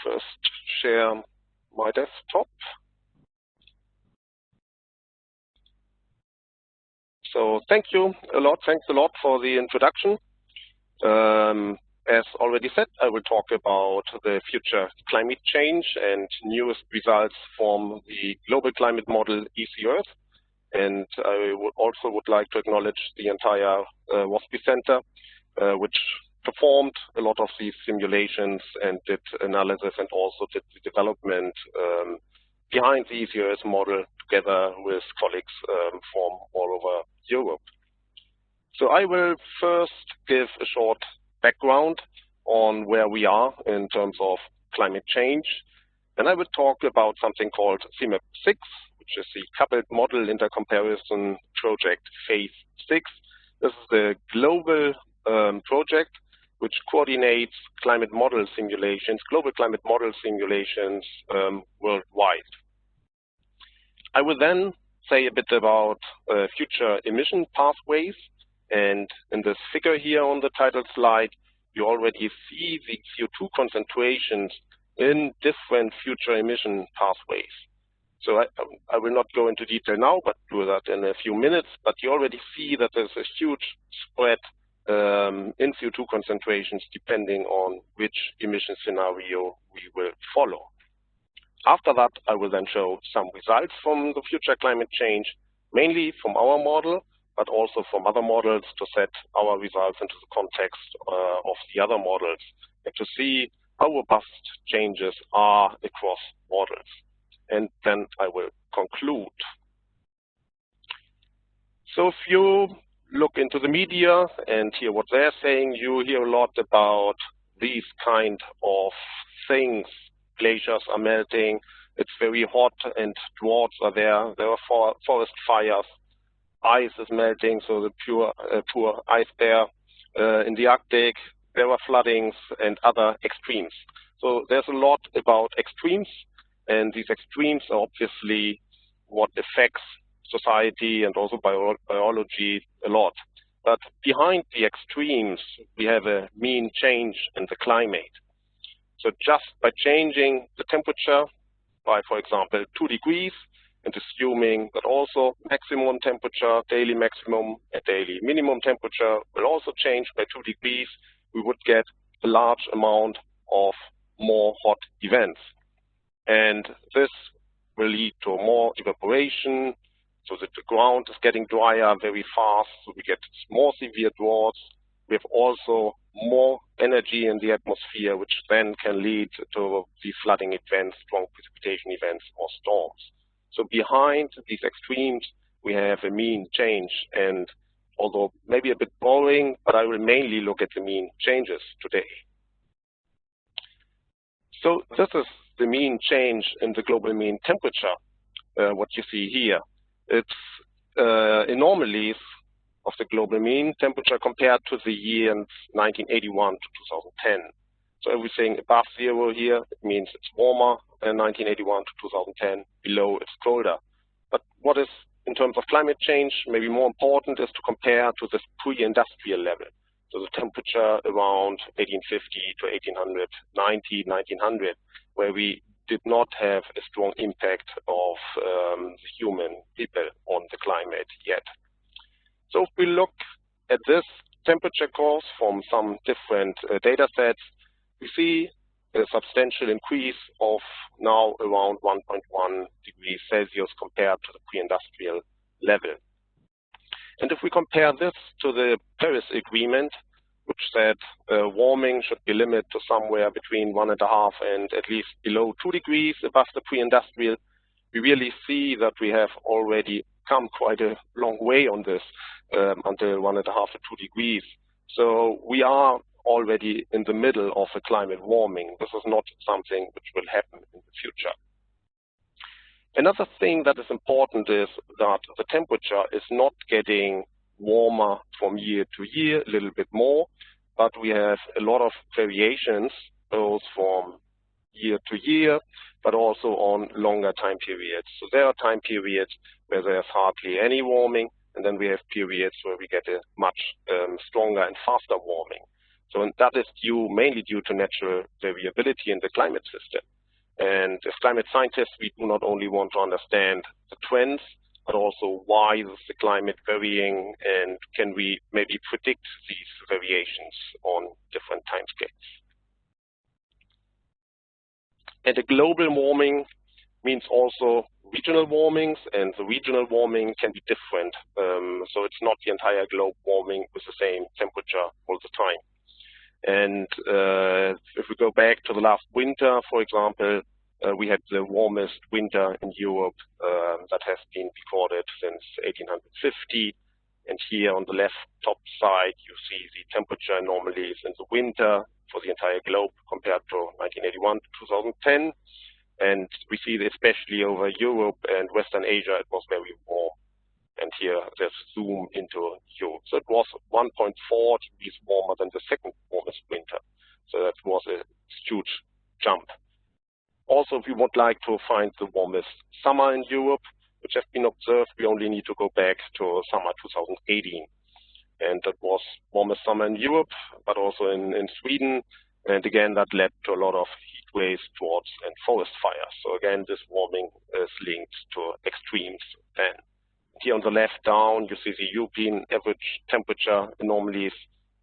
first share my desktop. So thanks a lot for the introduction. As already said, I will talk about the future climate change and newest results from the global climate model EC-Earth. And I would like to acknowledge the entire WASPI Center, which performed a lot of these simulations and did analysis and also did the development behind the EC-Earth model together with colleagues from all over Europe. So I will first give a short background on where we are in terms of climate change. And I will talk about something called CMIP-6, which is the Coupled Model Intercomparison Project Phase 6. This is the global project which coordinates climate model simulations, global climate model simulations worldwide. I will then say a bit about future emission pathways. And in this figure here on the title slide, you already see the CO2 concentrations in different future emission pathways. So I will not go into detail now, but do that in a few minutes. But you already see that there's a huge spread in CO2 concentrations depending on which emission scenario we will follow. After that, I will then show some results from the future climate change, mainly from our model, but also from other models to set our results into the context of the other models and to see how robust changes are across models. And then I will conclude. So if you look into the media and hear what they're saying, you hear a lot about these kind of things. Glaciers are melting, it's very hot and droughts are there. There are forest fires. Ice is melting, so the poor ice bear. In the Arctic, there are floodings and other extremes. So there's a lot about extremes, and these extremes are obviously what affects society and also biology a lot. But behind the extremes, we have a mean change in the climate. So just by changing the temperature by, for example, 2 degrees, and assuming that also maximum temperature, daily maximum and daily minimum temperature will also change by 2 degrees, we would get a large amount of more hot events. And this will lead to more evaporation, so that the ground is getting drier very fast, so we get more severe droughts. We have also more energy in the atmosphere, which then can lead to the flooding events, strong precipitation events, or storms. So behind these extremes, we have a mean change. And although maybe a bit boring, but I will mainly look at the mean changes today. So this is the mean change in the global mean temperature, what you see here. It's anomalies of the global mean temperature compared to the years 1981 to 2010. So everything above 0 here, it means it's warmer than 1981 to 2010, below it's colder. But what is, in terms of climate change, maybe more important is to compare to this pre-industrial level. So the temperature around 1850 to 1890, 1900, where we did not have a strong impact of human people on the climate yet. So if we look at this temperature course from some different data sets, we see a substantial increase of now around 1.1 degrees Celsius compared to the pre-industrial level. And if we compare this to the Paris Agreement, which said warming should be limited to somewhere between 1.5 and at least below 2 degrees above the pre-industrial, we really see that we have already come quite a long way on this until 1.5 to 2 degrees. So we are already in the middle of a climate warming. This is not something which will happen in the future. Another thing that is important is that the temperature is not getting warmer from year to year, a little bit more, but we have a lot of variations, both from year to year, but also on longer time periods. So there are time periods where there's hardly any warming, and then we have periods where we get a much stronger and faster warming. So that is mainly due to natural variability in the climate system. And as climate scientists, we do not only want to understand the trends, but also why is the climate varying, and can we maybe predict these variations on different timescales. And the global warming means also regional warmings, and the regional warming can be different. So it's not the entire globe warming with the same temperature all the time. And if we go back to the last winter, for example, we had the warmest winter in Europe that has been recorded since 1850. And here on the left top side, you see the temperature anomalies in the winter for the entire globe compared to 1981 to 2010. And we see that especially over Europe and Western Asia, it was very warm. And here there's zoom into Europe. So it was 1.4 degrees warmer than the second warmest winter. So that was a huge jump. Also, if we would like to find the warmest summer in Europe, which has been observed, we only need to go back to summer 2018. And that was warmest summer in Europe, but also in Sweden. And again, that led to a lot of heat waves, droughts, and forest fires. So again, this warming is linked to extremes. And here on the left down, you see the European average temperature anomalies,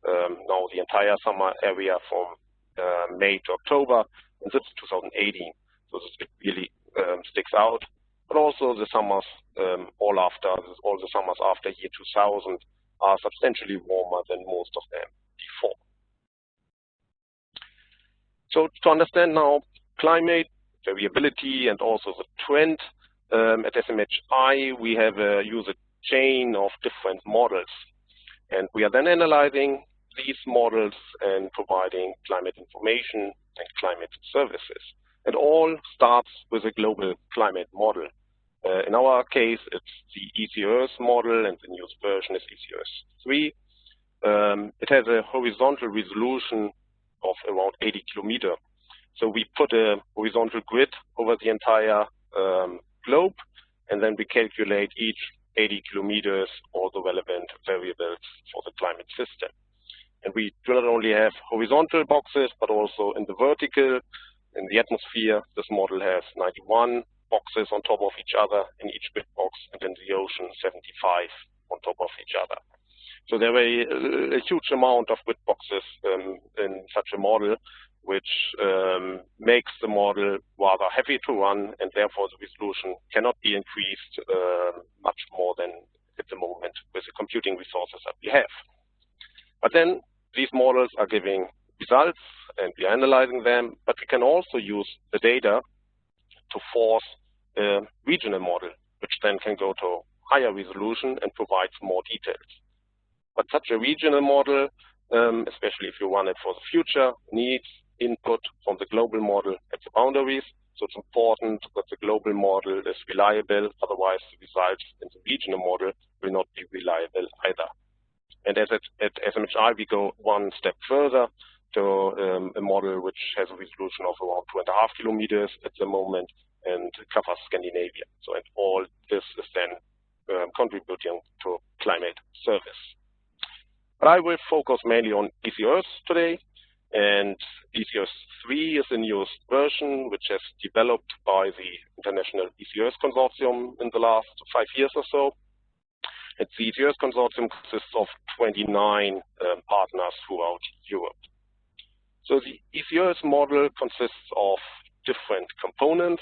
now the entire summer area from May to October, and this is 2018. So this really sticks out. But also the summers, all the summers after year 2000 are substantially warmer than most of them before. So to understand now climate, variability, and also the trend, at SMHI, we have used a chain of different models. And we are then analyzing these models and providing climate information and climate services. It all starts with a global climate model. In our case, it's the EC-Earth model, and the newest version is EC-Earth 3. It has a horizontal resolution of around 80 kilometers. So we put a horizontal grid over the entire globe, and then we calculate each 80 kilometers all the relevant variables for the climate system. And we do not only have horizontal boxes, but also in the vertical. In the atmosphere, this model has 91 boxes on top of each other in each grid box, and in the ocean, 75 on top of each other. So there are a huge amount of grid boxes in such a model, which makes the model rather heavy to run, and therefore the resolution cannot be increased much more than at the moment with the computing resources that we have. But then these models are giving results, and we are analyzing them, but we can also use the data to force a regional model, which then can go to higher resolution and provides more details. But such a regional model, especially if you run it for the future, needs input from the global model at the boundaries. So it's important that the global model is reliable, otherwise the results in the regional model will not be reliable either. And as at SMHI, we go one step further to a model which has a resolution of around 2.5 kilometers at the moment and covers Scandinavia. So and all this is then contributing to climate service. But I will focus mainly on EC-Earth today, and EC-Earth 3 is the newest version, which has developed by the International EC-Earth Consortium in the last 5 years or so. And the EC-Earth Consortium consists of 29 partners throughout Europe. So the EC-Earth model consists of different components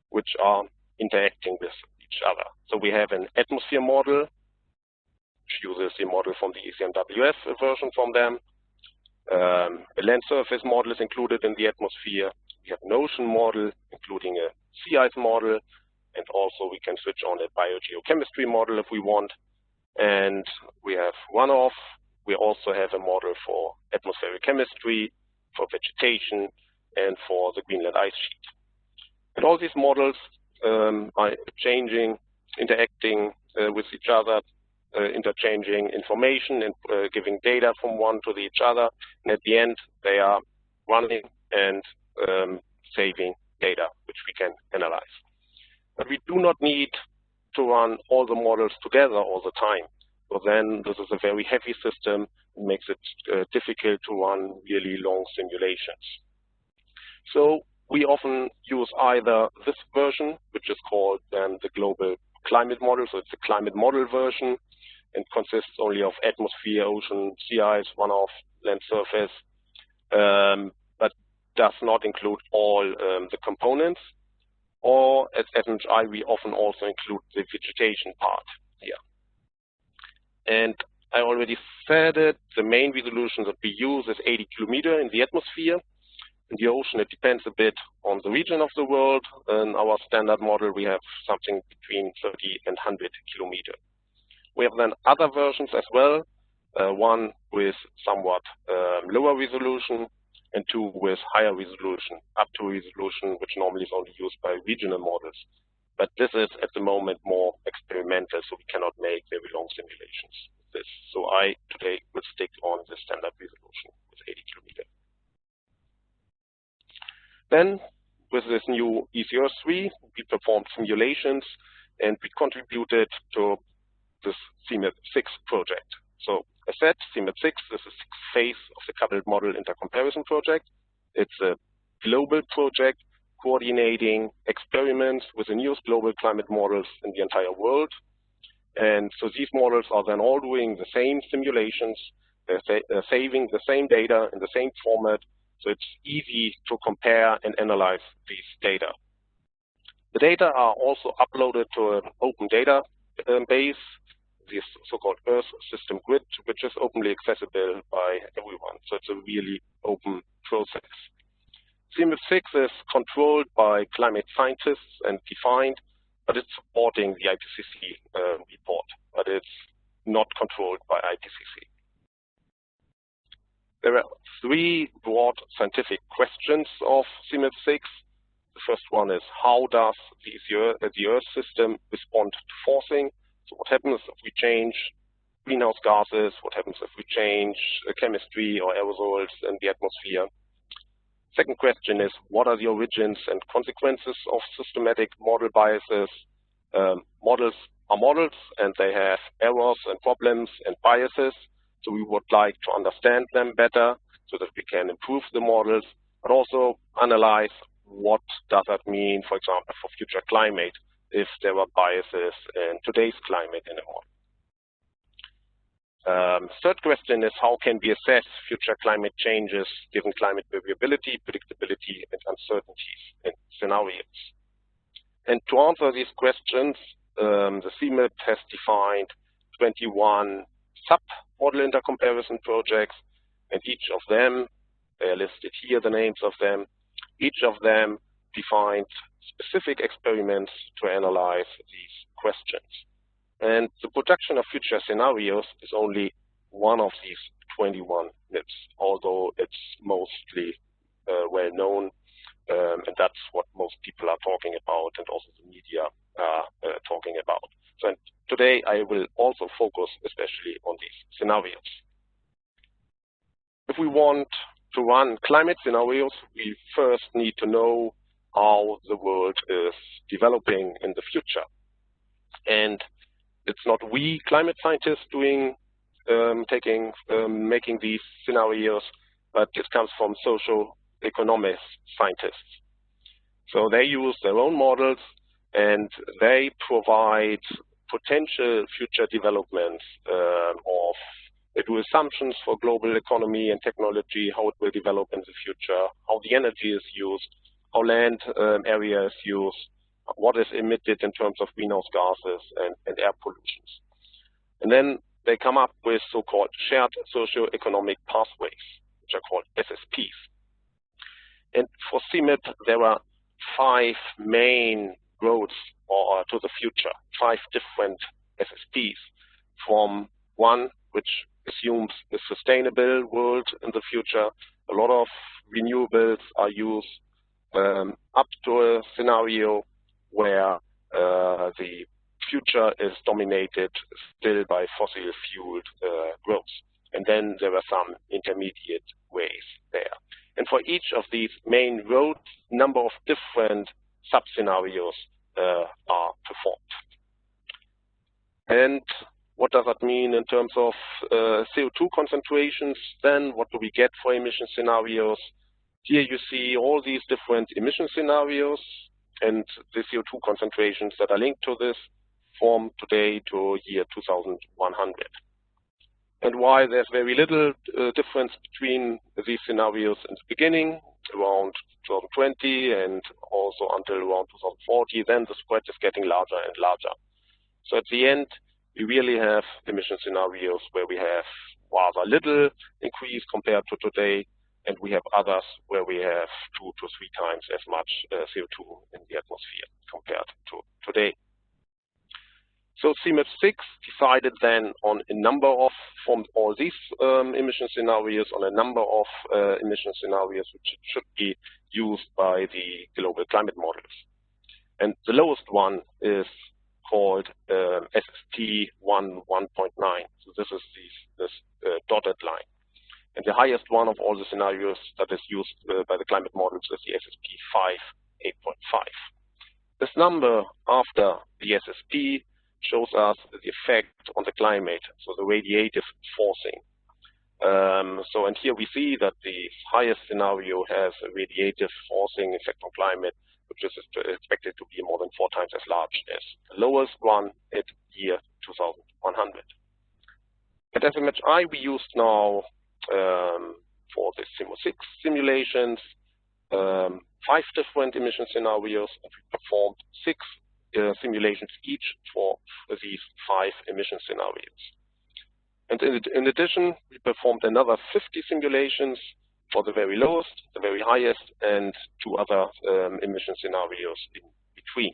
which are interacting with each other. So we have an atmosphere model, which uses the model from the ECMWF version from them. A land surface model is included in the atmosphere. We have an ocean model, including a sea ice model, and also we can switch on a biogeochemistry model if we want. And we have runoff. We also have a model for atmospheric chemistry, for vegetation, and for the Greenland ice sheet. And all these models are changing, interacting with each other, interchanging information and giving data from one to each other. And at the end, they are running and saving data, which we can analyze. But we do not need to run all the models together all the time. So then this is a very heavy system, and makes it difficult to run really long simulations. So we often use either this version, which is called the global climate model. So it's a climate model version and consists only of atmosphere, ocean, sea ice, runoff, land surface, but does not include all the components. Or at SNHI, we often also include the vegetation part here. And I already said it, the main resolution that we use is 80 kilometers in the atmosphere. In the ocean, it depends a bit on the region of the world. In our standard model, we have something between 30 and 100 kilometers. We have then other versions as well, one with somewhat lower resolution and two with higher resolution, up to resolution, which normally is only used by regional models. But this is at the moment more experimental, so we cannot make very long simulations with this. So I today will stick on the standard resolution with 80 kilometers. Then, with this new ECR3, we performed simulations and we contributed to this CMIP-6 project. So, as said, CMIP-6 is the sixth phase of the Coupled Model Intercomparison Project. It's a global project coordinating experiments with the newest global climate models in the entire world. And so these models are then all doing the same simulations, they're saving the same data in the same format, so it's easy to compare and analyze these data. The data are also uploaded to an open database, this so-called Earth System Grid, which is openly accessible by everyone. So it's a really open process. CMIP-6 is controlled by climate scientists and defined, but it's supporting the IPCC report, but it's not controlled by IPCC. There are three broad scientific questions of CMIP-6. The first one is, how does the Earth system respond to forcing? So what happens if we change greenhouse gases? What happens if we change chemistry or aerosols in the atmosphere? Second question is, what are the origins and consequences of systematic model biases? Models are models, and they have errors and problems and biases. So we would like to understand them better so that we can improve the models, but also analyze what does that mean, for example, for future climate, if there are biases in today's climate in a model. Third question is, how can we assess future climate changes given climate variability, predictability, and uncertainties in scenarios? And to answer these questions, the CMIP has defined 21 sub-model intercomparison projects, and each of them, they are listed here, the names of them, each of them defined specific experiments to analyze these questions. And the production of future scenarios is only one of these 21 MIPs, although it's mostly well known, and that's what most people are talking about, and also the media are talking about. So today I will also focus especially on these scenarios. If we want to run climate scenarios, we first need to know how the world is developing in the future. And it's not we climate scientists making these scenarios, but it comes from socio-economic scientists. So they use their own models and they provide potential future developments they do assumptions for global economy and technology, how it will develop in the future, how the energy is used, how land area is used, what is emitted in terms of greenhouse gases and air pollutions. And then they come up with so-called shared socio-economic pathways, which are called SSPs. And for CMIP, there are 5 main roads to the future, 5 different SSPs, from one which assumes a sustainable world in the future. A lot of renewables are used, up to a scenario where the future is dominated still by fossil-fueled growth. And then there are some intermediate ways there. And for each of these main roads, a number of different sub-scenarios are performed. And What does that mean in terms of CO2 concentrations? Then what do we get for emission scenarios? Here you see all these different emission scenarios and the CO2 concentrations that are linked to this from today to year 2100. And why there's very little difference between these scenarios in the beginning, around 2020, and also until around 2040, then the spread is getting larger and larger. So at the end, we really have emission scenarios where we have rather little increase compared to today, and we have others where we have 2 to 3 times as much CO2 in the atmosphere compared to today. So CMIP-6 decided then on a number of, from all these emission scenarios, on a number of emission scenarios which should be used by the global climate models. And the lowest one is called SST 1.9. So this is this dotted line. And the highest one of all the scenarios that is used by the climate models is the SSP 8.5. This number after the SSP shows us the effect on the climate, so the radiative forcing. And here we see that the highest scenario has a radiative forcing effect on climate, which is expected to be more than 4 times as large as the lowest one at year 2100. At SMHI, we used now for the CMO6 simulations 5 different emission scenarios, and we performed 6 simulations each for these 5 emission scenarios. And in addition, we performed another 50 simulations for the very lowest, the very highest, and 2 other emission scenarios in between.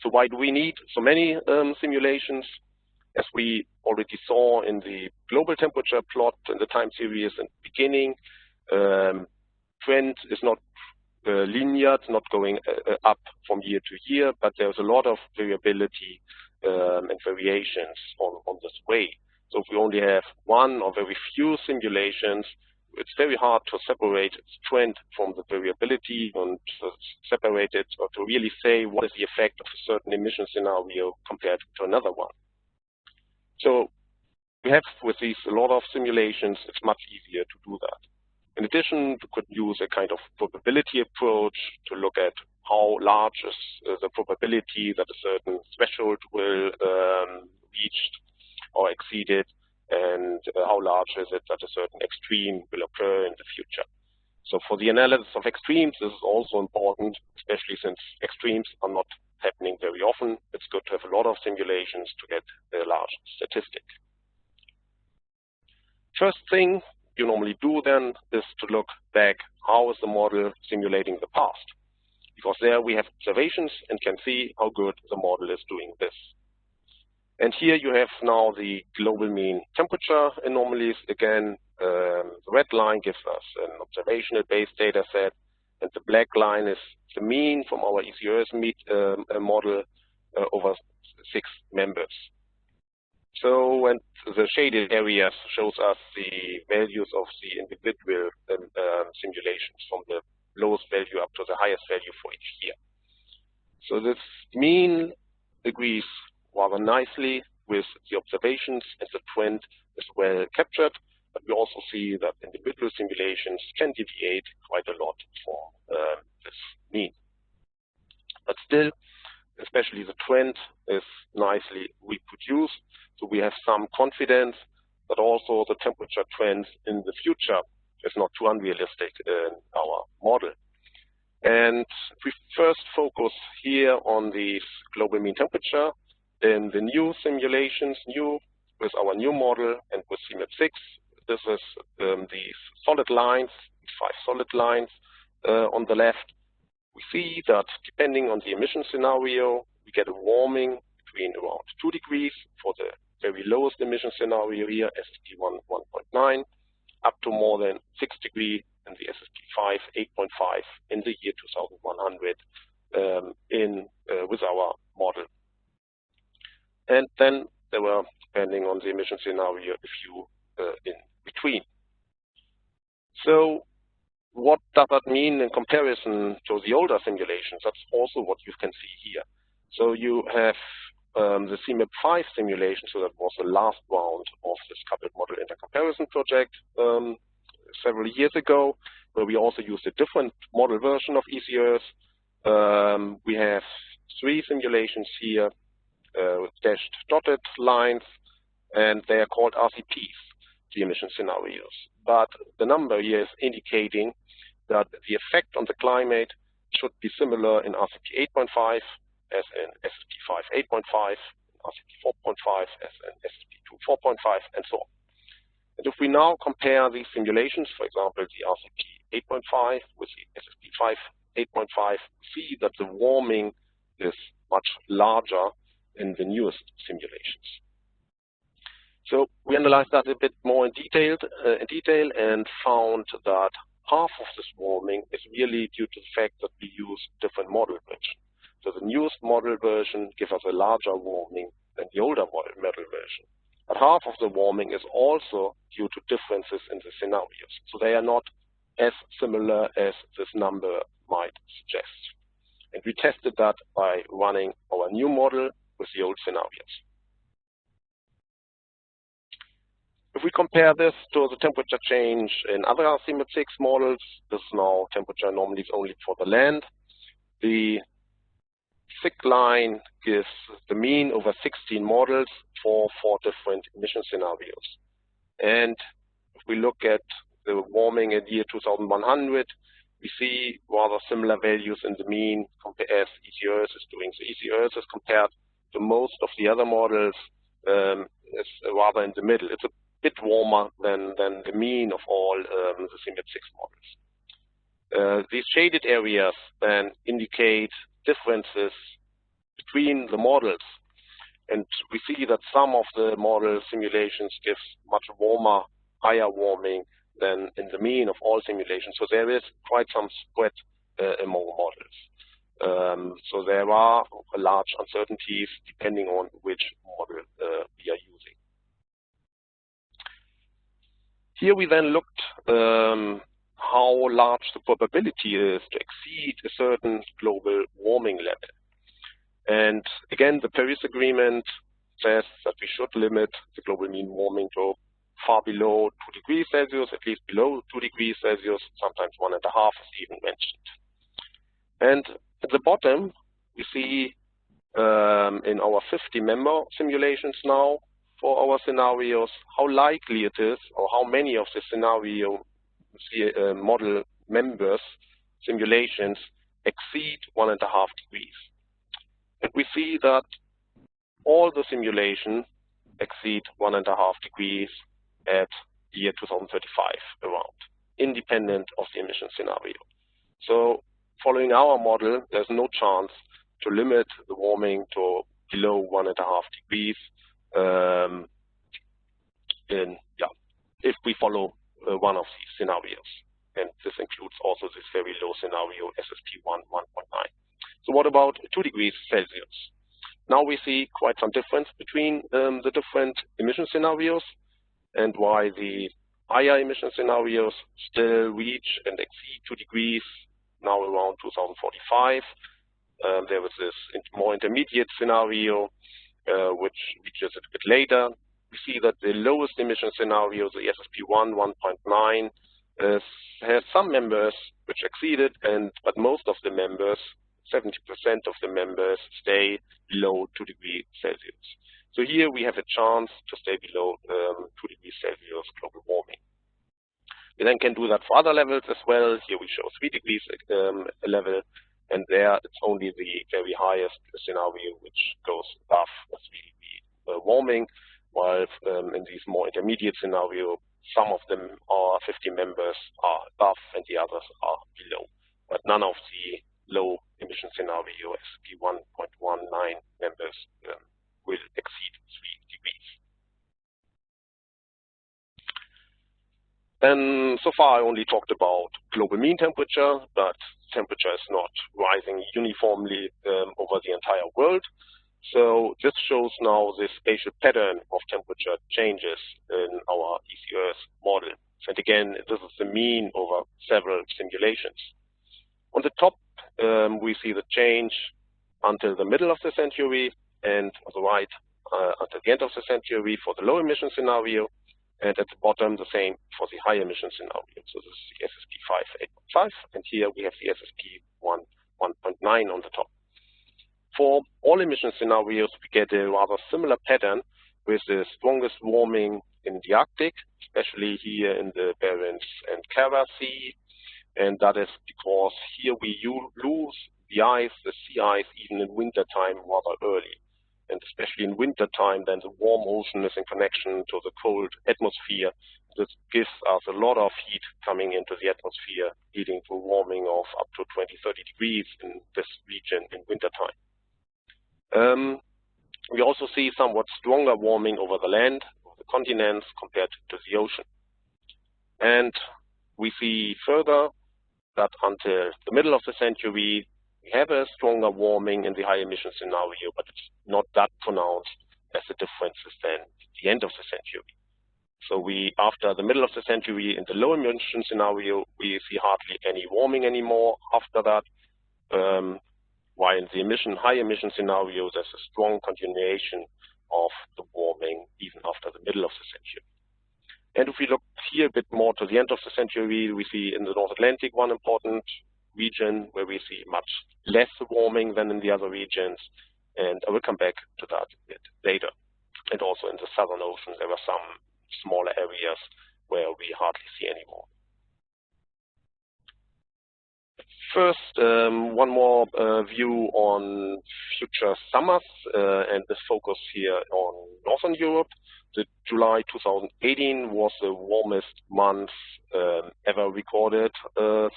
So why do we need so many simulations? As we already saw in the global temperature plot in the time series in the beginning, trend is not linear, it's not going up from year to year, but there's a lot of variability and variations on this way. So if we only have 1 or very few simulations, it's very hard to separate its trend from the variability and to separate it or to really say what is the effect of a certain emission scenario compared to another one. So we have with these a lot of simulations, it's much easier to do that. In addition, we could use a kind of probability approach to look at how large is the probability that a certain threshold will reached or exceeded, and how large is it that a certain extreme will occur in the future. So for the analysis of extremes, this is also important, especially since extremes are not happening very often. It's good to have a lot of simulations to get a large statistic. First thing you normally do then is to look back, how is the model simulating the past? Because there we have observations and can see how good the model is doing this. And here you have now the global mean temperature anomalies. Again, the red line gives us an observational-based data set, and the black line is the mean from our ECRS model over 6 members. So, and the shaded areas shows us the values of the individual simulations from the lowest value up to the highest value for each year. So this mean agrees rather nicely with the observations, and the trend is well captured, but we also see that individual simulations can deviate quite a lot from this mean. But still, especially the trend is nicely reproduced, so we have some confidence that also the temperature trend in the future is not too unrealistic in our model. And we first focus here on the global mean temperature in the new simulations, with our new model and with CMIP-6. This is these solid lines, 5 solid lines on the left. We see that depending on the emission scenario, we get a warming between around 2 degrees for the very lowest emission scenario here, SSP 1.9, up to more than 6 degrees in the SSP 8.5 in the year 2100 with our model. And then there were, depending on the emission scenario, a few in between. So what does that mean in comparison to the older simulations? That's also what you can see here. So you have the CMIP-5 simulation, so that was the last round of this Coupled Model Intercomparison Project several years ago, where we also used a different model version of ECEarth. We have 3 simulations here with dashed dotted lines, and they are called RCPs, the emission scenarios. But the number here is indicating that the effect on the climate should be similar in RCP 8.5 as in SSP 5 8.5, RCP 4.5 as in SSP 2 4.5, and so on. And if we now compare these simulations, for example, the RCP 8.5 with the SSP 5 8.5, see that the warming is much larger in the newest simulations. So we analyzed that a bit more in detail and found that half of this warming is really due to the fact that we use different model version. So the newest model version gives us a larger warming than the older model version. But half of the warming is also due to differences in the scenarios. So they are not as similar as this number might suggest. And we tested that by running our new model with the old scenarios. If we compare this to the temperature change in other CMIP-6 models, this is now temperature anomalies only for the land. The thick line gives the mean over 16 models for 4 different emission scenarios. And if we look at the warming in year 2100, we see rather similar values in the mean as ECEarth is doing. So ECEarth is compared to most of the other models is rather in the middle. It's a bit warmer than the mean of all the CMIP-6 models. These shaded areas then indicate differences between the models. And we see that some of the model simulations give much warmer, higher warming than in the mean of all simulations. So there is quite some spread among models. So there are large uncertainties depending on which model we are using. Here we then looked how large the probability is to exceed a certain global warming level. And again, the Paris Agreement says that we should limit the global mean warming to far below 2 degrees Celsius, at least below 2 degrees Celsius, sometimes 1.5 is even mentioned. And at the bottom, we see in our 50-member simulations now for our scenarios, how likely it is, or how many of the scenario model members simulations exceed 1.5 degrees. And we see that all the simulations exceed 1.5 degrees at year 2035 around, independent of the emission scenario. So following our model, there's no chance to limit the warming to below 1.5 degrees if we follow one of these scenarios. And this includes also this very low scenario, SSP 1.9. So what about 2 degrees Celsius? Now we see quite some difference between the different emission scenarios, and why the higher emission scenarios still reach and exceed 2 degrees now around 2045. There was this more intermediate scenario which reaches it a bit later. We see that the lowest emission scenario, the SSP 1.9, has some members which exceeded, but most of the members, 70% of the members, stay below 2 degrees Celsius. So here we have a chance to stay below 2 degrees Celsius global warming. We then can do that for other levels as well. Here we show 3 degrees level, and there it's only the very highest scenario which goes above 3 degree warming, while in these more intermediate scenarios, some of them are 50 members are above and the others are below. But none of the low emission scenario SSP 1.19 members will exceed 3 degrees. And so far I only talked about global mean temperature, but temperature is not rising uniformly over the entire world. So this shows now the spatial pattern of temperature changes in our ECEarth model. And again, this is the mean over several simulations. On the top, we see the change until the middle of the century. and on the right until the end of the century for the low emission scenario, and at the bottom the same for the high emission scenario. So this is the SSP 5 8.5, and here we have the SSP 1.9 on the top. For all emission scenarios, we get a rather similar pattern with the strongest warming in the Arctic, especially here in the Barents and Kara Sea, and that is because here we lose the ice, the sea ice, even in wintertime rather early. And especially in wintertime, then the warm ocean is in connection to the cold atmosphere. This gives us a lot of heat coming into the atmosphere, leading to warming of up to 20, 30 degrees in this region in wintertime. We also see somewhat stronger warming over the land, over the continents, compared to the ocean. And we see further that until the middle of the century, we have a stronger warming in the high emission scenario, but it's not that pronounced as the differences then at the end of the century. So after the middle of the century, in the low emission scenario, we see hardly any warming anymore after that, while in the high emission scenario, there's a strong continuation of the warming even after the middle of the century. And if we look here a bit more to the end of the century, we see in the North Atlantic one important region where we see much less warming than in the other regions, and I will come back to that a bit later. And also in the Southern Ocean, there are some smaller areas where we hardly see any warming. First, one more view on future summers, and this focus here on Northern Europe. The July 2018 was the warmest month ever recorded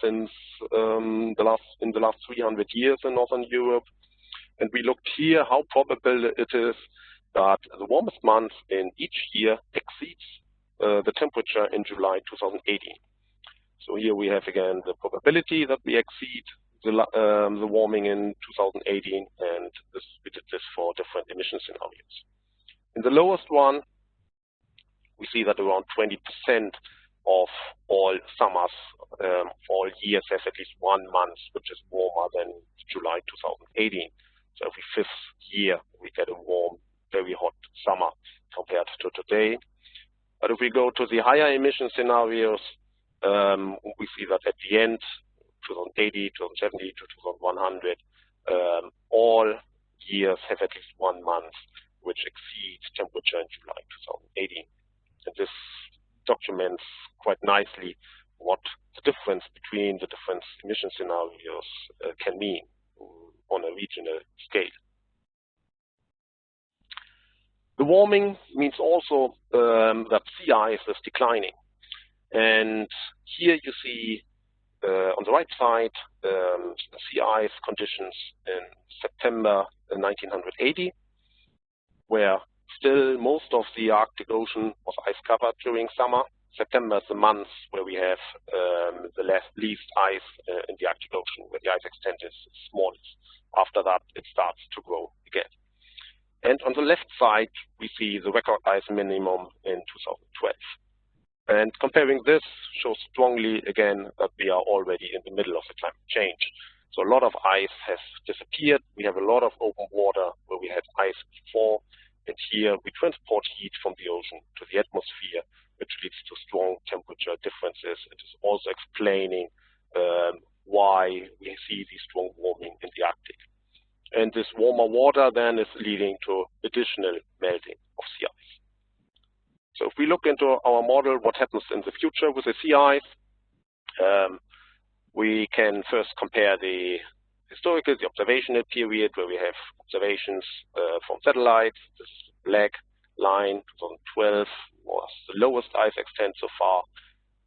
since in the last 300 years in Northern Europe. And we looked here how probable it is that the warmest month in each year exceeds the temperature in July 2018. So here we have again the probability that we exceed the warming in 2018, and we did this for different emission scenarios. In the lowest one, we see that around 20% of all summers, all years, have at least 1 month which is warmer than July 2018. So every 5th year we get a warm, very hot summer compared to today. But if we go to the higher emission scenarios, we see that at the end, 2080, 2070 to 2100, all years have at least 1 month which exceeds temperature in July 2018. And this documents quite nicely what the difference between the different emission scenarios can mean on a regional scale. The warming means also that sea ice is declining. And here you see on the right side sea ice conditions in September 1980, where still most of the Arctic Ocean was ice covered during summer. September is the month where we have the least ice in the Arctic Ocean, where the ice extent is smallest. After that, it starts to grow again. And on the left side, we see the record ice minimum in 2012. And comparing this shows strongly, again, that we are already in the middle of the climate change. So a lot of ice has disappeared. We have a lot of open water where we had ice before. And here we transport heat from the ocean to the atmosphere, which leads to strong temperature differences. It is also explaining why we see the strong warming in the Arctic. And this warmer water then is leading to additional melting of sea ice. So if we look into our model, what happens in the future with the sea ice, we can first compare the historical, the observational period, where we have observations from satellites. This black line, 2012, was the lowest ice extent so far.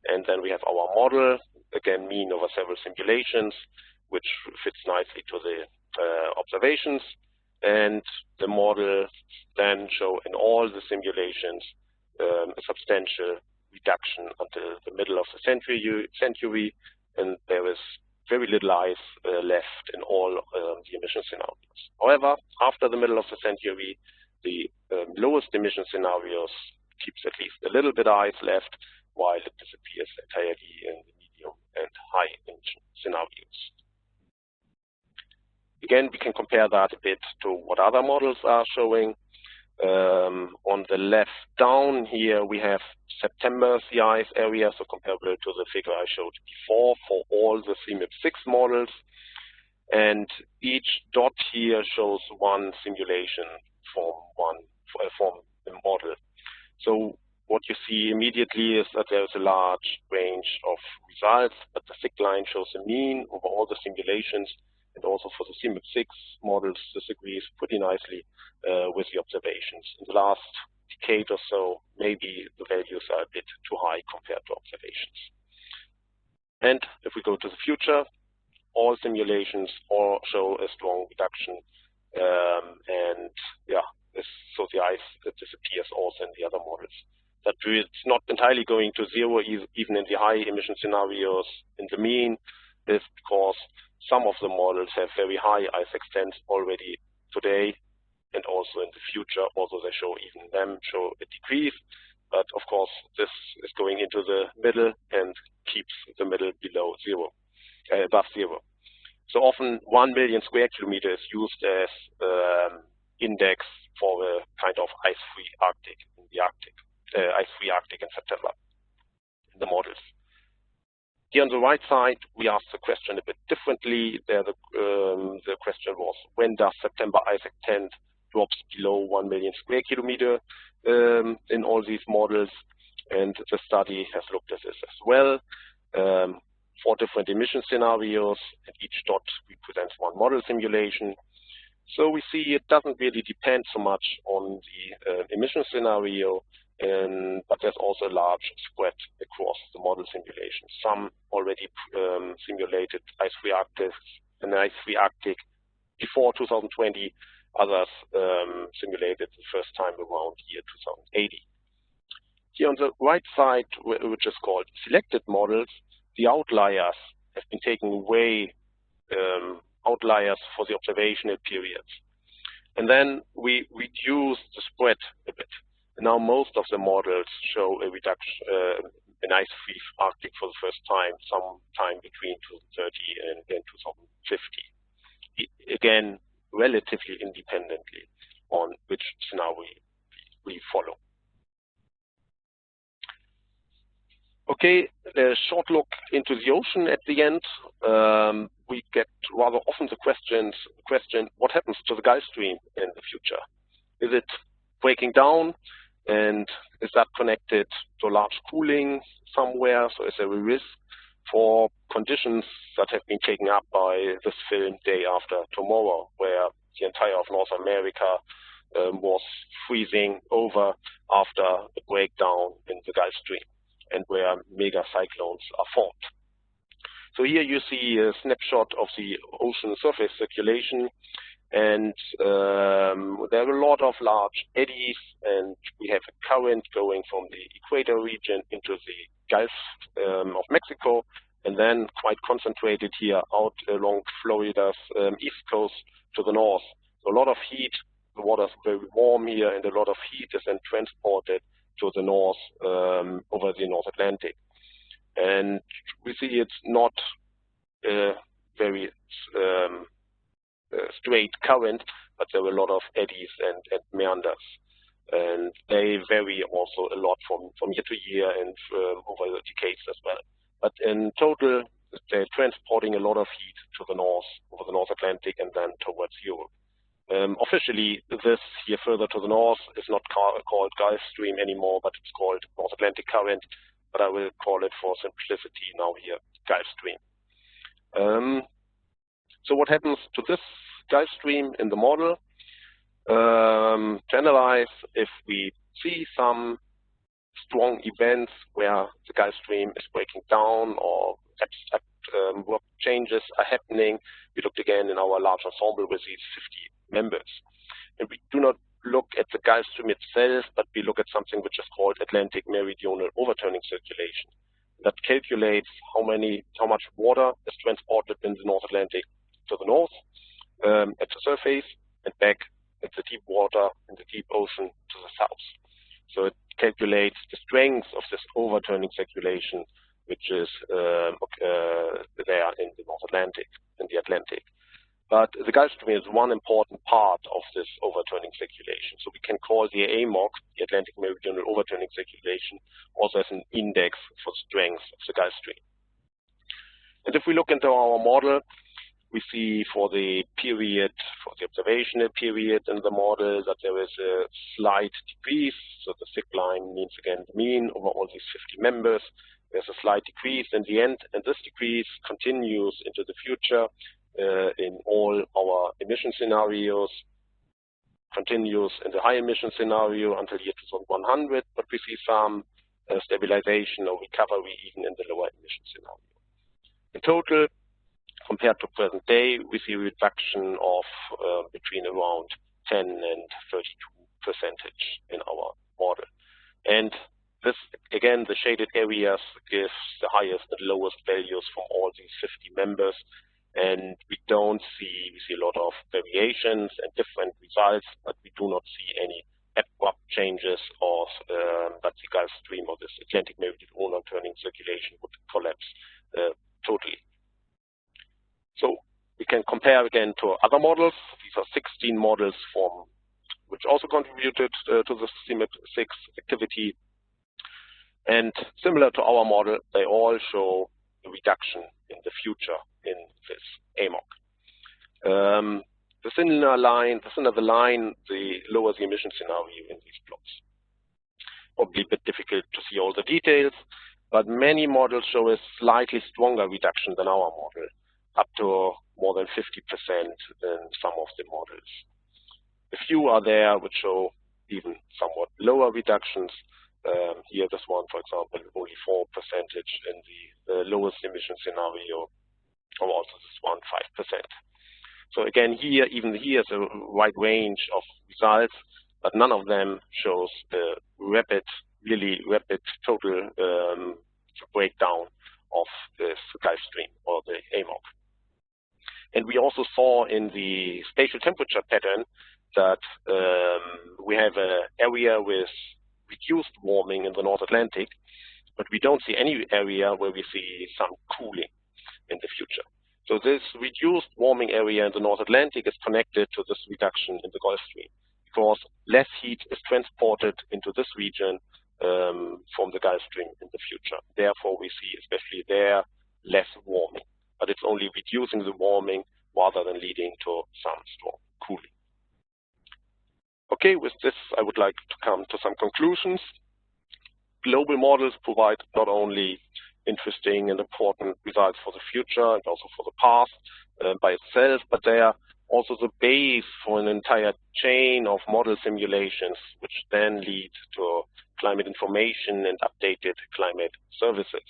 And then we have our model, again, mean over several simulations, which fits nicely to the observations. And the model then show in all the simulations a substantial reduction until the middle of the century, and there is very little ice left in all the emission scenarios. However, after the middle of the century, the lowest emission scenarios keeps at least a little bit of ice left, while it disappears entirely in the medium and high emission scenarios. Again, we can compare that a bit to what other models are showing. On the left down here, we have September sea ice area, so comparable to the figure I showed before for all the CMIP-6 models. And each dot here shows one simulation from the model. So what you see immediately is that there's a large range of results, but the thick line shows the mean over all the simulations, and also for the CMIP-6 models, this agrees pretty nicely with the observations. In the last decade or so, maybe the values are a bit too high compared to observations. And if we go to the future, all simulations all show a strong reduction, and yeah, so the ice disappears also in the other models. That it's not entirely going to zero even in the high emission scenarios in the mean is because some of the models have very high ice extents already today and also in the future, although they show even them show a decrease. But of course, this is going into the middle and keeps the middle below zero, above zero. So often 1 million square kilometers is used as index for a kind of ice-free Arctic in the Arctic, ice-free Arctic in September in the models. Here on the right side, we asked the question a bit differently. There, the question was, when does September ice extent drops below 1 million square kilometer in all these models? And the study has looked at this as well. 4 different emission scenarios, and each dot represents one model simulation. So we see it doesn't really depend so much on the emission scenario, but there's also a large spread across the model simulations. Some already simulated ice-free Arctic and ice-free Arctic before 2020, others simulated the first time around year 2080. Here on the right side, which is called selected models, the outliers have been taken away, outliers for the observational periods. And then we reduce the spread a bit. And now most of the models show a reduction, an ice-free Arctic for the first time, sometime between 2030 and 2050. Again, relatively independently on which scenario we follow. Okay, a short look into the ocean at the end. We get rather often the question, what happens to the Gulf Stream in the future? Is it breaking down? And is that connected to large cooling somewhere? So is there a risk for conditions that have been taken up by this film Day After Tomorrow, where the entire of North America was freezing over after a breakdown in the Gulf Stream, and where mega cyclones are formed. So here you see a snapshot of the ocean surface circulation, and there are a lot of large eddies, and we have a current going from the equator region into the Gulf of Mexico, and then quite concentrated here out along Florida's east coast to the north. So a lot of heat, the water's very warm here, and a lot of heat is then transported to the north over the North Atlantic. And we see it's not a very straight current, but there are a lot of eddies and meanders. And they vary also a lot from year to year and over the decades as well. But in total, they're transporting a lot of heat to the north, over the North Atlantic and then towards Europe. Officially, this here further to the north is not called Gulf Stream anymore, but it's called North Atlantic Current, but I will call it for simplicity now here Gulf Stream. So what happens to this Gulf Stream in the model? To analyze, if we see some strong events where the Gulf Stream is breaking down or abstract work changes are happening, we looked again in our large ensemble with these 50 members. And we do not look at the Gulf Stream itself, but we look at something which is called Atlantic Meridional Overturning Circulation. That calculates how much water is transported in the North Atlantic to the north at the surface and back at the deep water in the deep ocean to the south. So it calculates the strength of this overturning circulation, which is there in the North Atlantic, in the Atlantic. But the Gulf Stream is one important part of this overturning circulation. So we can call the AMOC, the Atlantic Meridional Overturning Circulation, also as an index for strength of the Gulf Stream. And if we look into our model, we see for the period, for the observational period in the model, that there is a slight decrease. So the thick line means, again, the mean over all these 50 members. There's a slight decrease in the end, and this decrease continues into the future in all our emission scenarios, continues in the high emission scenario until year 2100, but we see some stabilization or recovery even in the lower emission scenario. In total, compared to present day, we see a reduction of between around 10 and 32% in our model. And this, again, the shaded areas give the highest and lowest values from all these 50 members. And we see a lot of variations and different results, but we do not see any abrupt changes or that the Gulf Stream or this Atlantic Meridional overturning circulation would collapse totally. So we can compare again to other models. These are 16 models which also contributed to the CMIP-6 activity. And similar to our model, they all show a reduction in the future in this AMOC. The thinner the line, the lower the emission scenario in these plots. Probably a bit difficult to see all the details, but many models show a slightly stronger reduction than our model, up to more than 50% in some of the models. A few are there which show even somewhat lower reductions. Here, this one, for example, only 4% in the lowest emission scenario, or also this one, 5%. So again, even here is a wide range of results, but none of them shows the really rapid total breakdown of this Gulf Stream or the AMOC. And we also saw in the spatial temperature pattern that we have an area with reduced warming in the North Atlantic, but we don't see any area where we see some cooling in the future. So this reduced warming area in the North Atlantic is connected to this reduction in the Gulf Stream, because less heat is transported into this region from the Gulf Stream in the future. Therefore, we see, especially there, less warming, but it's only reducing the warming rather than leading to some strong cooling. Okay, with this, I would like to come to some conclusions. Global models provide not only interesting and important results for the future and also for the past by itself, but they are also the base for an entire chain of model simulations, which then lead to climate information and updated climate services.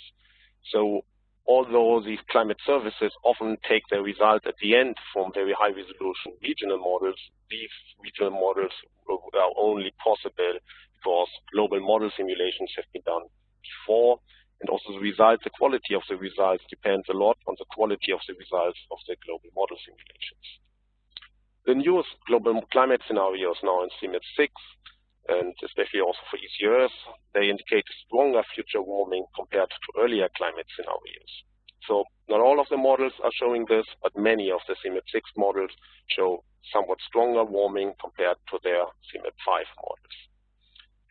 So although these climate services often take their results at the end from very high resolution regional models, these regional models are only possible because global model simulations have been done before, and also the results, the quality of the results depends a lot on the quality of the results of the global model simulations. The newest global climate scenarios now in CMIP-6, and especially also for ECRs, they indicate stronger future warming compared to earlier climate scenarios. So not all of the models are showing this, but many of the CMIP-6 models show somewhat stronger warming compared to their CMIP-5 models.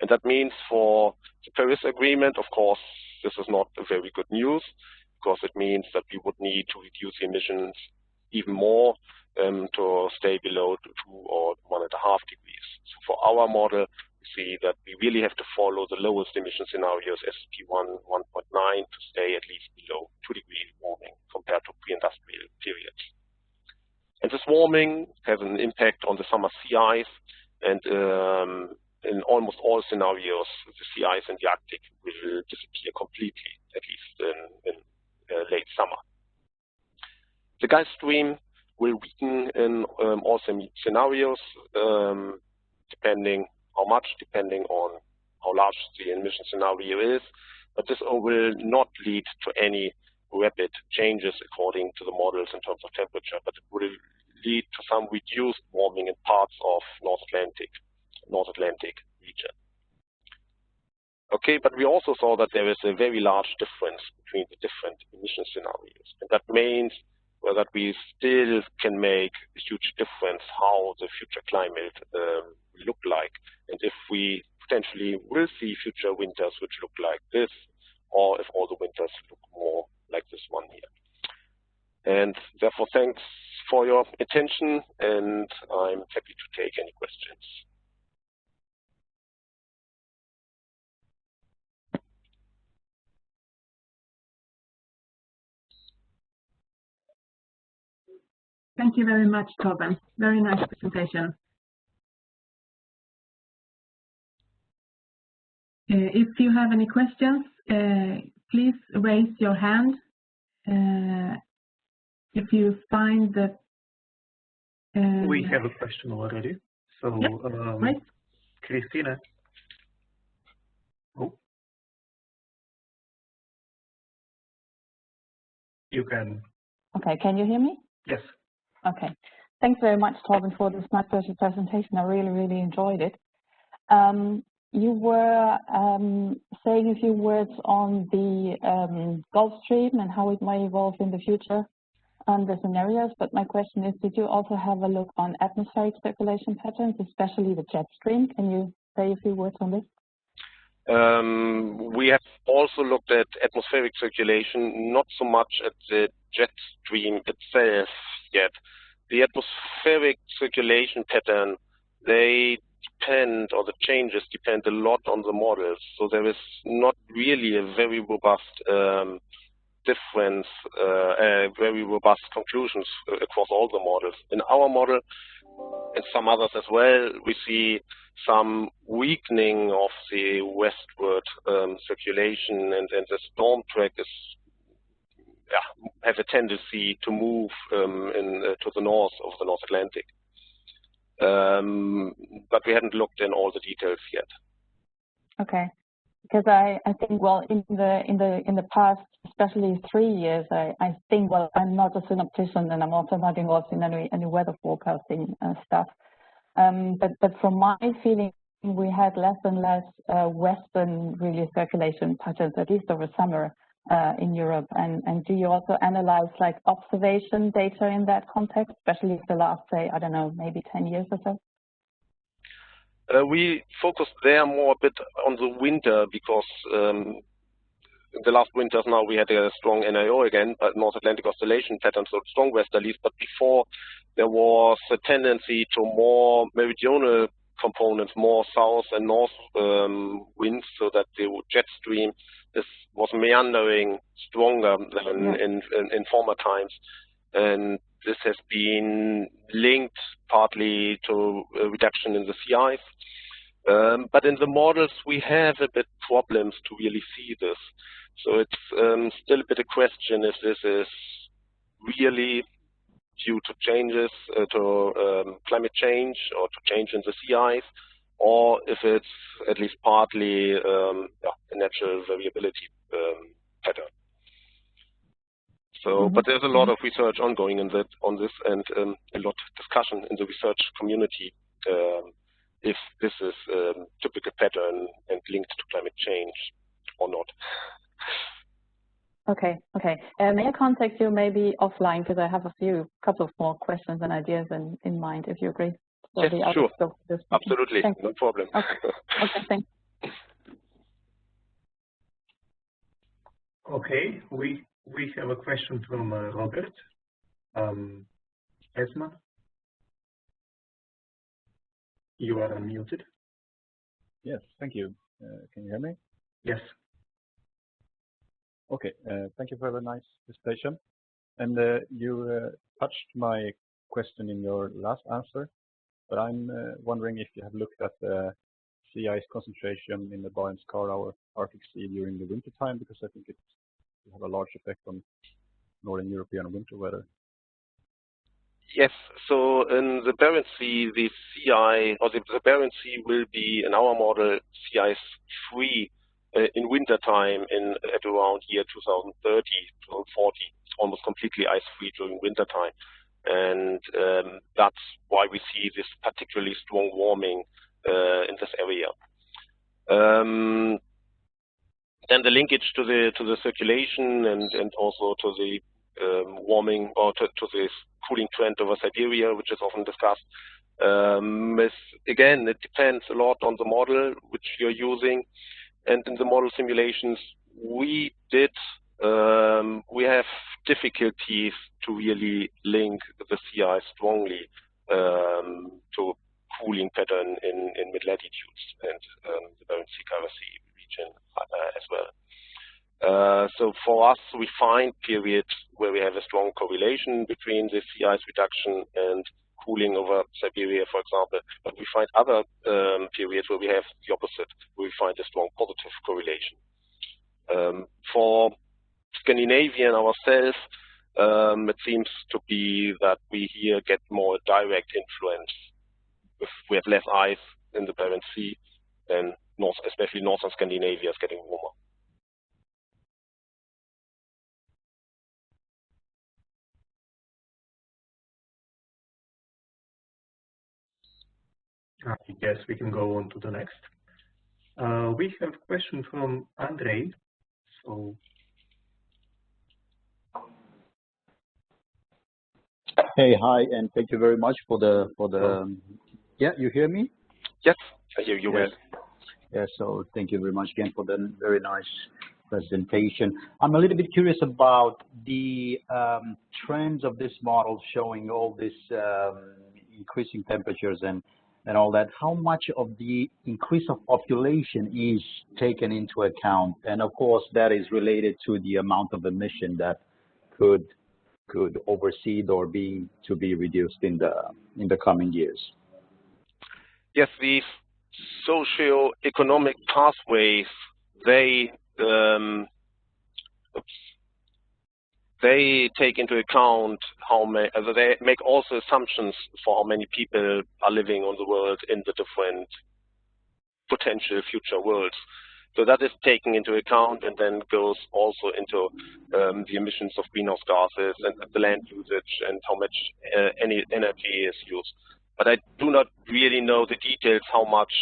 And that means for the Paris Agreement, of course, this is not very good news, because it means that we would need to reduce emissions even more to stay below 2 or 1.5 degrees. So for our model, we see that we really have to follow the lowest emission scenarios, SP1 1.9, to stay at least below 2 degree warming compared to pre-industrial periods. And this warming has an impact on the summer sea ice, and in almost all scenarios, the sea ice in the Arctic will disappear completely, at least in late summer. The Gulf Stream will weaken in all scenarios, depending on how large the emission scenario is, but this will not lead to any rapid changes according to the models in terms of temperature, but it will lead to some reduced warming in parts of North Atlantic region. Okay, but we also saw that there is a very large difference between the different emission scenarios, and that means whether we still can make a huge difference how the future climate look like, and if we potentially will see future winters which look like this, or if all the winters look more like this one here. And therefore, thanks for your attention, and I'm happy to take any questions. Thank you very much, Torben. Very nice presentation. If you have any questions, please raise your hand. If you find that we have a question already. So, right. Christina. Oh. You can. Okay, can you hear me? Yes. Okay. Thanks very much, Torben, for this nice presentation. I really enjoyed it. You were saying a few words on the Gulf Stream and how it may evolve in the future and the scenarios, but my question is, did you also have a look on atmospheric circulation patterns, especially the jet stream? Can you say a few words on this? We have also looked at atmospheric circulation, not so much at the jet stream itself yet. The atmospheric circulation pattern, they depend, or the changes depend a lot on the models. So there is not really a very robust difference, very robust conclusions across all the models. In our model, and some others as well, we see some weakening of the westward circulation, and the storm track is have a tendency to move to the north of the North Atlantic. But we hadn't looked in all the details yet. Okay, because I think, well, in the past, especially 3 years, I think, well, I'm not a synoptician and I'm also not involved in any weather forecasting stuff. But from my feeling, we had less and less western really circulation patterns, at least over summer in Europe. And do you also analyze like observation data in that context, especially the last, say, I don't know, maybe 10 years or so? We focused there more a bit on the winter because in the last winters now we had a strong NIO again, but North Atlantic oscillation patterns, so strong westerlies. But before there was a tendency to more meridional components, more south and north winds, so that the jet stream was meandering stronger than in former times. And this has been linked partly to a reduction in the sea ice. But in the models, we have a bit problems to really see this. So it's still a bit a question if this is really due to changes to climate change or to change in the sea ice, or if it's at least partly a natural variability pattern. So, but there's a lot of research ongoing on this, and a lot of discussion in the research community if this is a typical pattern and linked to climate change or not. Okay. May I contact you maybe offline, because I have a couple of more questions and ideas in mind, if you agree? Yes, sure. Absolutely, no problem. Okay, thanks. Okay, we have a question from Robert Esma. You are unmuted. Yes, thank you. Can you hear me? Yes. Okay, thank you for the nice presentation. And you touched my question in your last answer, but I'm wondering if you have looked at the sea ice concentration in the Barents-Kara or Arctic Sea during the winter time, because I think it will have a large effect on Northern European winter weather. Yes, so in the Barents Sea, the sea ice, or the Barents Sea will be, in our model, sea ice free in winter time at around year 2030, 2040, almost completely ice free during winter time. And that's why we see this particularly strong warming in this area. Then the linkage to the circulation and also to the warming or to this cooling trend over Siberia, which is often discussed. Again, it depends a lot on the model which you're using, and in the model simulations we have difficulties to really link the sea ice strongly to cooling pattern in mid-latitudes and the Barents Sea region as well. So for us, we find periods where we have a strong correlation between the sea ice reduction and cooling over Siberia, for example, but we find other periods where we have the opposite, where we find a strong positive correlation. For Scandinavia and ourselves, it seems to be that we here get more direct influence if we have less ice in the Barents Sea, and especially northern Scandinavia is getting warmer. I guess we can go on to the next. We have a question from Andre. So, hey, hi, and thank you very much for the yeah, you hear me? Yes, I hear you well. Yeah, so thank you very much again for the very nice presentation. I'm a little bit curious about the trends of this model showing all this increasing temperatures and all that. How much of the increase of population is taken into account? And of course, that is related to the amount of emission that could oversee or be reduced in the coming years. Yes, these socio-economic pathways, they take into account how many, they make also assumptions for how many people are living on the world in the different potential future worlds. So that is taken into account, and then goes also into the emissions of greenhouse gases and the land usage and how much energy is used. But I do not really know the details how much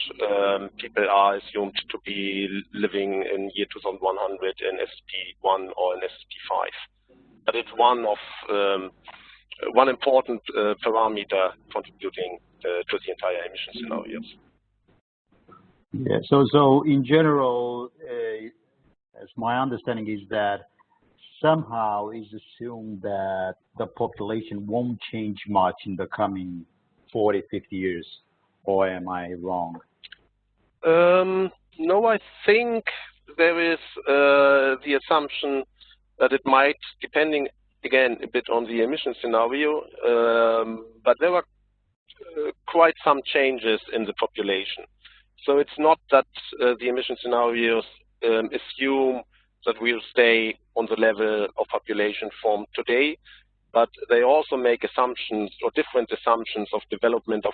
people are assumed to be living in year 2100 in SSP1 or in SSP5. But it's one important parameter contributing to the entire emission scenarios. Yeah. So in general, as my understanding is that somehow is assumed that the population won't change much in the coming 40, 50 years, or am I wrong? No, I think there is the assumption that it might, depending again a bit on the emission scenario, but there are quite some changes in the population. So it's not that the emission scenarios assume that we'll stay on the level of population from today, but they also make assumptions or different assumptions of development of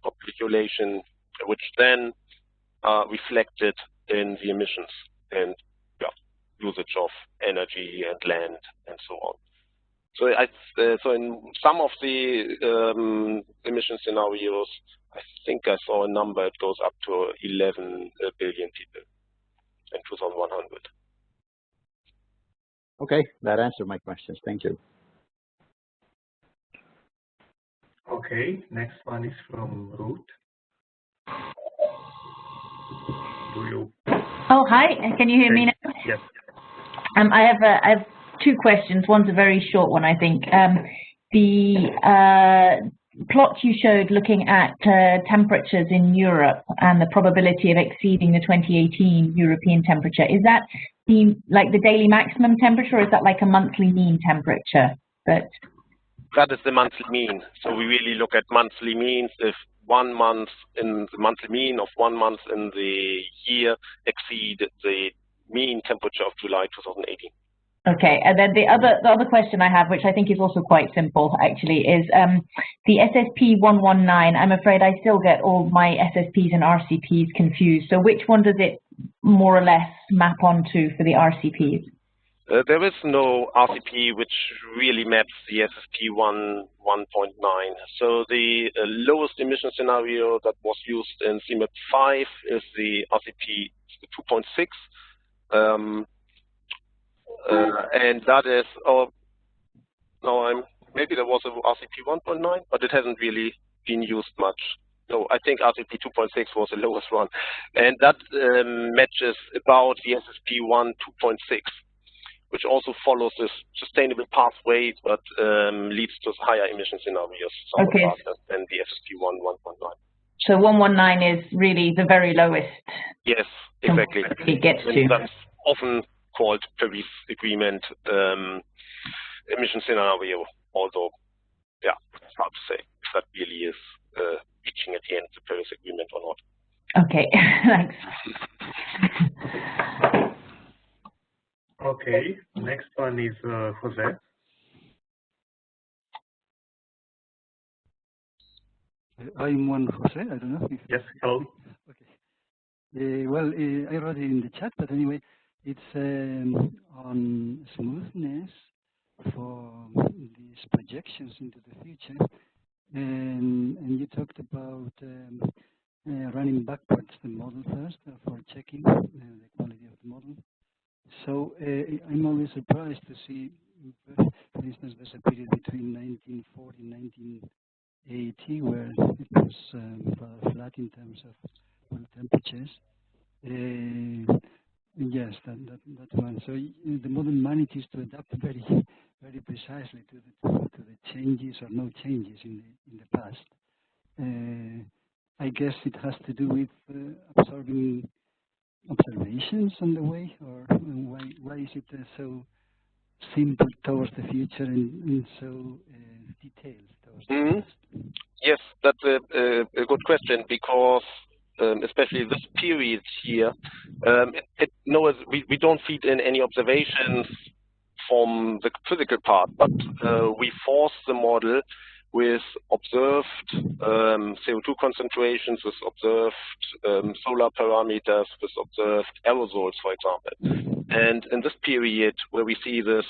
population, which then are reflected in the emissions and usage of energy and land and so on. So, so in some of the emission scenarios, I think I saw a number, it goes up to 11 billion people in 2100. Okay, that answered my questions. Thank you. Okay, next one is from Ruth. Oh, hi. Can you hear me now? Yes. I have two questions. One's a very short one, I think. The plot you showed looking at temperatures in Europe and the probability of exceeding the 2018 European temperature, is that like the daily maximum temperature, or is that like a monthly mean temperature? That is the monthly mean. So we really look at monthly means. If 1 month in the monthly mean of 1 month in the year exceed the mean temperature of July 2018. Okay, and then the other question I have, which I think is also quite simple actually, is the SSP119. I'm afraid I still get all my SSPs and RCPs confused. So which one does it more or less map onto for the RCPs? There is no RCP which really maps the SSP 1.9. So the lowest emission scenario that was used in CMIP-5 is the RCP 2.6. And that is, Now maybe there was a RCP 1.9, but it hasn't really been used much. No, I think RCP 2.6 was the lowest one, and that matches about the SSP 2.6, which also follows this sustainable pathway, but leads to higher emission scenarios than the SSP 1.9. So 119 is really the very lowest. Yes, exactly. It gets to. That's often called Paris Agreement emission scenario, although, yeah, it's hard to say if that really is reaching at the end the Paris Agreement or not. Okay, thanks. Okay, next one is Jose. I'm one Jose. I don't know if. Yes, hello. Okay. Well, I wrote it in the chat, but anyway, it's on smoothness for these projections into the future, and you talked about running backwards the model first for checking the quality of the model. So I'm always surprised to see, for instance, there's a period between 1940 and 1980 where it was rather flat in terms of temperatures. Yes, that one. So the model manages to adapt very precisely to the changes or no changes in the past. I guess it has to do with absorbing observations on the way, or why is it so simple towards the future and so detailed towards the past? Yes, that's a good question, because especially this period here, we don't feed in any observations from the physical part, but we force the model with observed CO2 concentrations, with observed solar parameters, with observed aerosols, for example. And in this period where we see this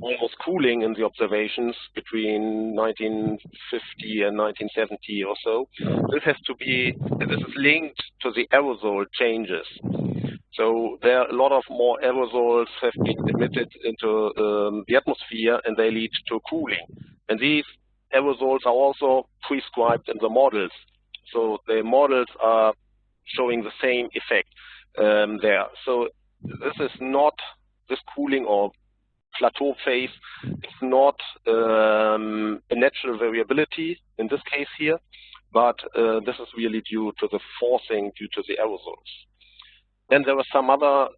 almost cooling in the observations between 1950 and 1970 or so, this is linked to the aerosol changes. So there are a lot of more aerosols have been emitted into the atmosphere, and they lead to cooling. And these aerosols are also prescribed in the models. So the models are showing the same effect there. So this cooling or plateau phase is not a natural variability in this case here, but this is really due to the forcing due to the aerosols. Then there are some other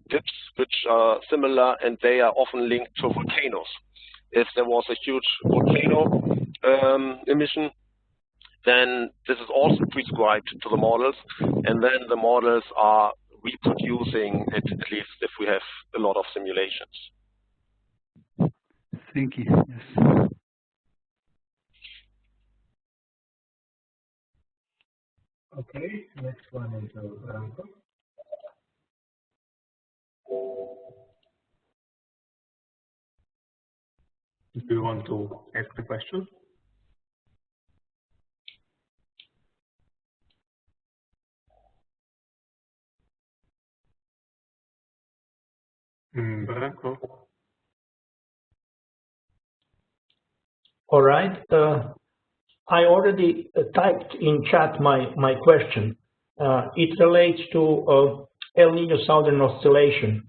dips which are similar, and they are often linked to volcanoes. If there was a huge volcano emission, then this is also prescribed to the models, and then the models are reproducing it, at least if we have a lot of simulations. Thank you. Yes. Okay, next one is Branko. Do you want to ask the question? Branko. All right. I already typed in chat my question. It relates to El Nino Southern oscillation.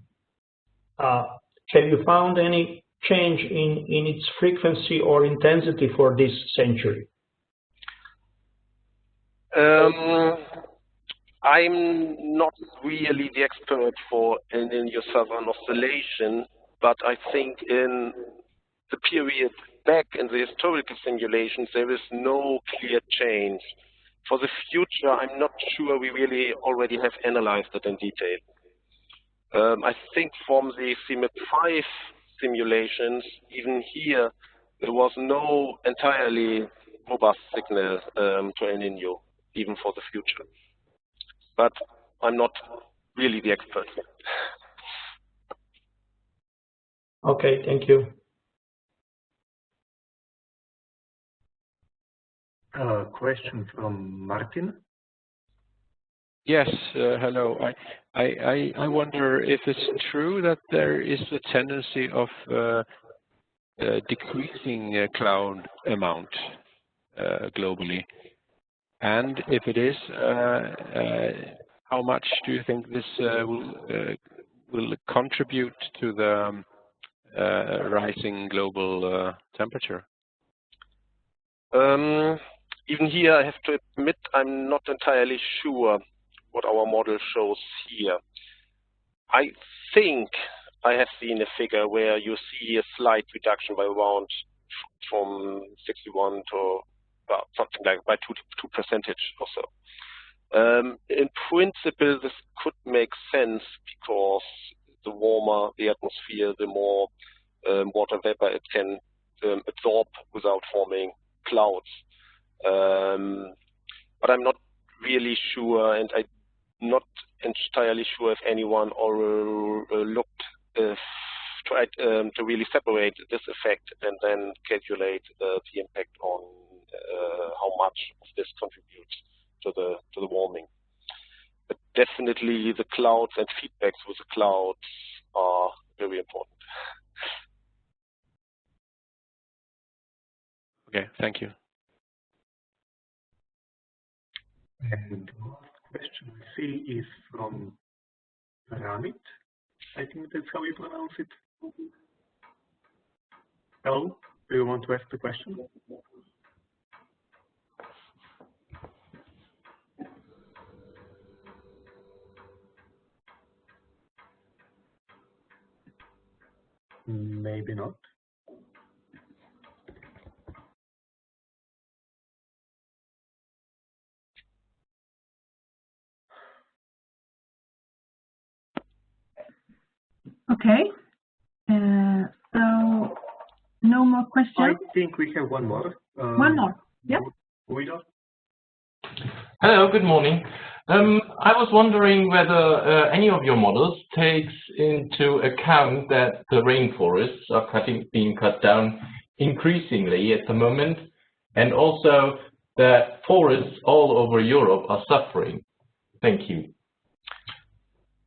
Have you found any change in its frequency or intensity for this century? I'm not really the expert for El Nino Southern oscillation, but I think in the period back in the historical simulations, there is no clear change. For the future, I'm not sure we really already have analyzed it in detail. I think from the CMIP-5 simulations, even here, there was no entirely robust signal to El Nino, even for the future. But I'm not really the expert here. Okay, thank you. Question from Martin. Yes, hello. I wonder if it's true that there is a tendency of decreasing cloud amount globally? And if it is, how much do you think this will contribute to the rising global temperature? Even here, I have to admit I'm not entirely sure what our model shows here. I think I have seen a figure where you see a slight reduction by around from 61 to something like by 2 percentage or so. In principle, this could make sense because the warmer the atmosphere, the more water vapor it can absorb without forming clouds. But I'm not really sure, and I'm not entirely sure if anyone looked tried to really separate this effect and then calculate the impact on how much of this contributes to the warming. But definitely the clouds and feedbacks with the clouds are very important. Okay, thank you. And the last question I see is from Ramit. I think that's how you pronounce it. Hello, do you want to ask the question? Maybe not. Okay. So no more questions? I think we have one more. One more. Yep. Hello, good morning. I was wondering whether any of your models takes into account that the rainforests are being cut down increasingly at the moment, and also that forests all over Europe are suffering. Thank you.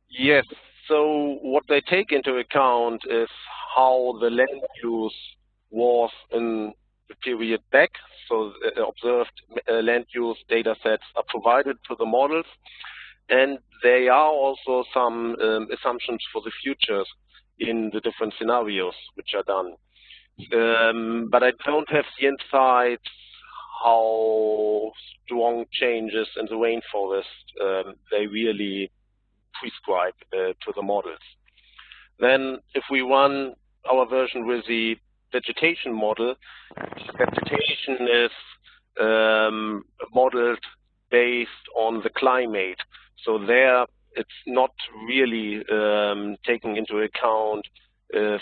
Yes, so what they take into account is how the land use was in the period back. So observed land use data sets are provided to the models, and there are also some assumptions for the futures in the different scenarios which are done. But I don't have the insights how strong changes in the rainforest they really prescribe to the models. Then if we run our version with the vegetation model, vegetation is modeled based on the climate. So there it's not really taking into account if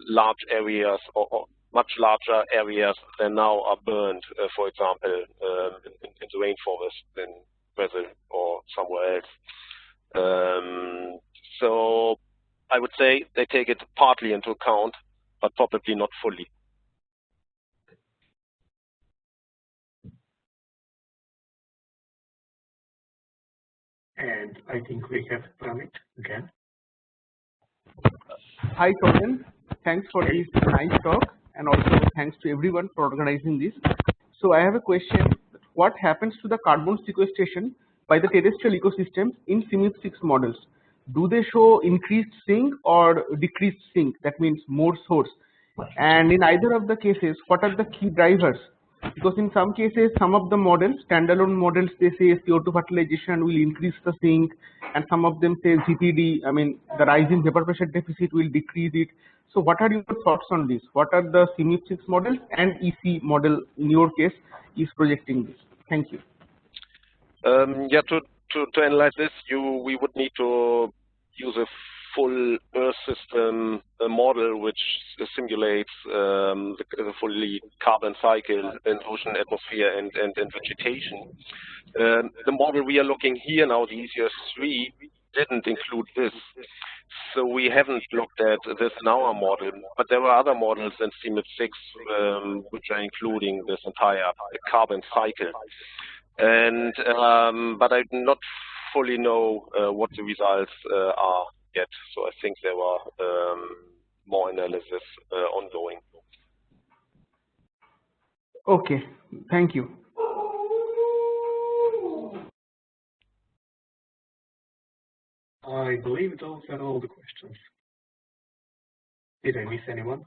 large areas or much larger areas than now are burned, for example, in the rainforest in Brazil or somewhere else. So I would say they take it partly into account, but probably not fully. And I think we have Pramit again. Hi, Southern. Thanks for this nice talk, and also thanks to everyone for organizing this. So I have a question. What happens to the carbon sequestration by the terrestrial ecosystems in CMIP-6 models? Do they show increased sink or decreased sink? That means more source. And in either of the cases, what are the key drivers? Because in some cases, some of the models, standalone models, they say CO2 fertilization will increase the sink, and some of them say GPD, I mean, the rising vapor pressure deficit will decrease it. So what are your thoughts on this? What are the CMIP-6 models and EC model, in your case, is projecting this? Thank you. Yeah, to analyze this, we would need to use a full Earth system model which simulates the fully carbon cycle in ocean, atmosphere, and vegetation. The model we are looking here now, the ECS3, didn't include this. So we haven't looked at this in our model, but there are other models in CMIP-6 which are including this entire carbon cycle. And but I do not fully know what the results are yet. So I think there are more analysis ongoing. Okay, thank you. I believe those are all the questions. Did I miss anyone?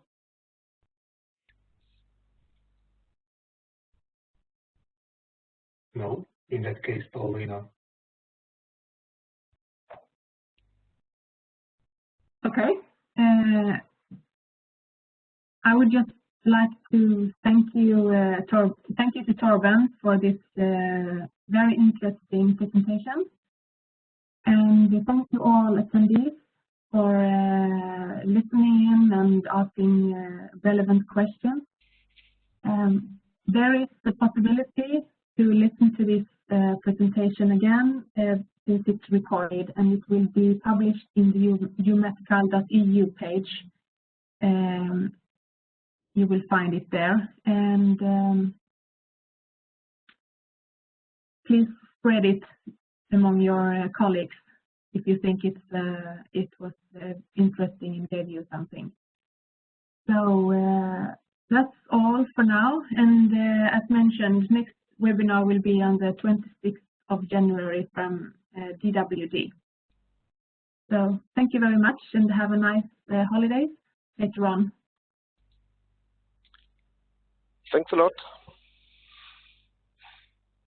No? In that case, Paulina. Okay. I would just like to thank you, to Torben for this very interesting presentation, and thank you all attendees for listening in and asking relevant questions. There is the possibility to listen to this presentation again since it's recorded, and it will be published in the umedical.eu page. You will find it there, and please spread it among your colleagues if you think it was interesting and gave you something. So that's all for now, and as mentioned, next webinar will be on the 26th of January from DWD. So thank you very much, and have a nice holidays later on. Thanks a lot.